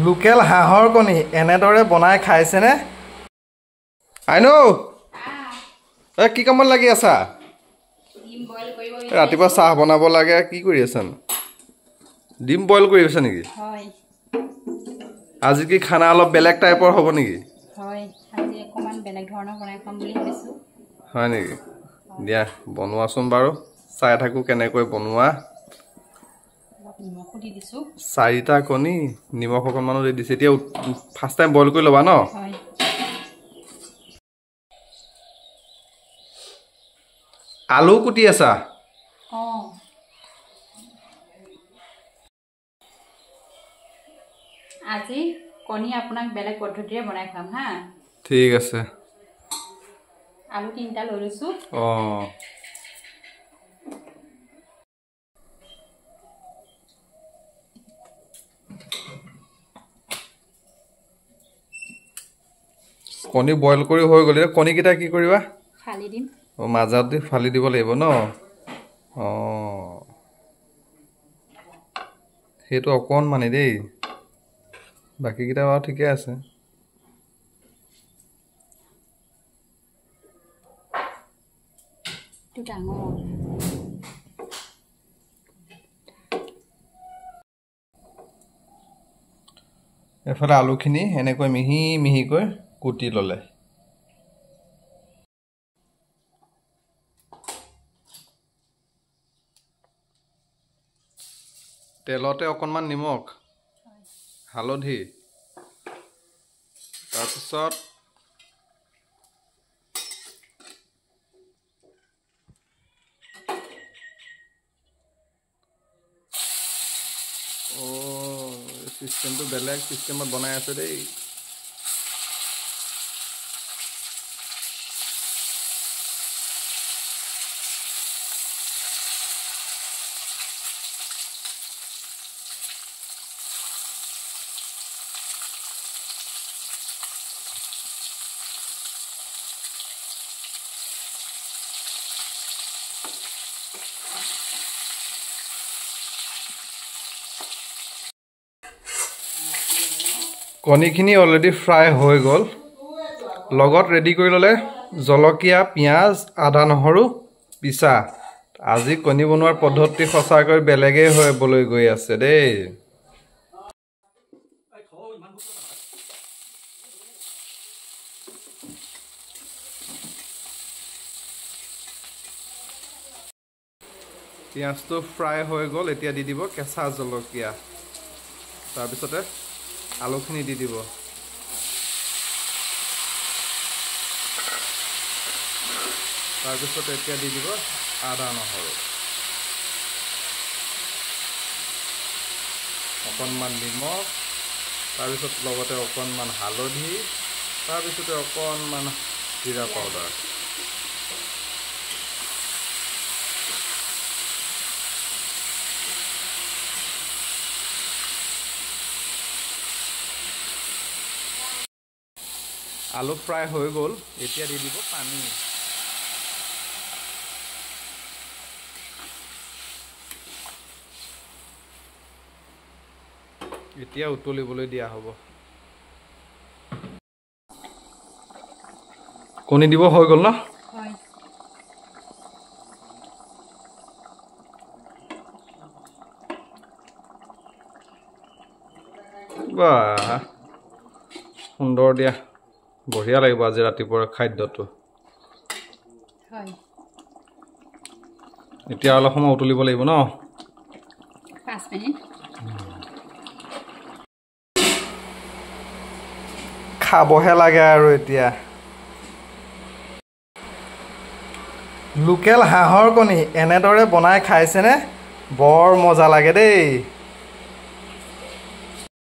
Local হাঁহৰ কণী এনেদৰে বনাই খাইছেনে? আইনো কি কামত লাগি আছা? ৰাতিপুৱা চাহ বনাব লাগে, কি কৰি আছা? ডিম বইল কৰি আছা নেকি? হয়। আজি কি খানা অলপ বেলেগ টাইপৰ হ'ব নেকি? হয়, আজি অকমান বেলেগ ধৰণৰ বনাই খাম বুলি ভাবিছো। হয় নেকি? দিয়া বনোৱাচোন বাৰু, চাই থাকো কেনেকৈ বনোৱা। নিমখো দি দিছো। 4টা কণী নিমখ অকণমানো দি দিছে। এতিয়া ফাৰ্ষ্ট টাইম বইল কৰি ল'বা ন? হয়। আলু কুটি আছা? আজি কণী আপোনাক বেলেগ পদ্ধতিৰে বনাই খাম হা। ঠিক আছে। আলু 3টা লৈ লৈছো। কণী বইল কৰি হৈ গ'লে কণীকেইটা কি কৰিবা? ফালি দিম। মাজত দি ফালি দিব লাগিব ন? সেইটো অকণমানি দেই, বাকীকেইটা বাৰু ঠিকে আছে। এফালে আলুখিনি এনেকৈ মিহি মিহিকৈ কুটি ল'লে। তেলতে অকণমান নিমখ, হালধি, তাৰপিছত চিষ্টেমটো বেলেগ চিষ্টেমত বনাই আছে দেই। কণীখিনি অলৰেডি ফ্ৰাই হৈ গ'ল। লগত ৰেডি কৰি ল'লে জলকীয়া, পিঁয়াজ, আদা, নহৰু পিছা। আজি কণী বনোৱাৰ পদ্ধতি সঁচাকৈ বেলেগেই হ'বলৈ গৈ আছে দেই। পিঁয়াজটো ফ্ৰাই হৈ গ'ল, এতিয়া দি দিব কেঁচা জলকীয়া, তাৰপিছতে আলুখিনি দি দিব। তাৰপিছতে এতিয়া দি দিব আদা, নহৰু, অকণমান নিমখ, তাৰপিছত লগতে অকণমান হালধি, তাৰপিছতে অকণমান জিৰা পাউডাৰ। আলু ফ্ৰাই হৈ গ'ল, এতিয়া দি দিব পানী। এতিয়া উতলিবলৈ দিয়া হ'ব। কণী দিব হৈ গ'ল ন? হয়। বাহ, সুন্দৰ দিয়া, বঢ়িয়া লাগিব আজি ৰাতিপুৱাৰ খাদ্যটো। হয়। এতিয়া অলপ সময় উতলিব লাগিব ন? 5 মিনিট। খাবহে লাগে আৰু এতিয়া। লোকেল হাঁহৰ কণী এনেদৰে বনাই খাইছেনে? বৰ মজা লাগে দেই।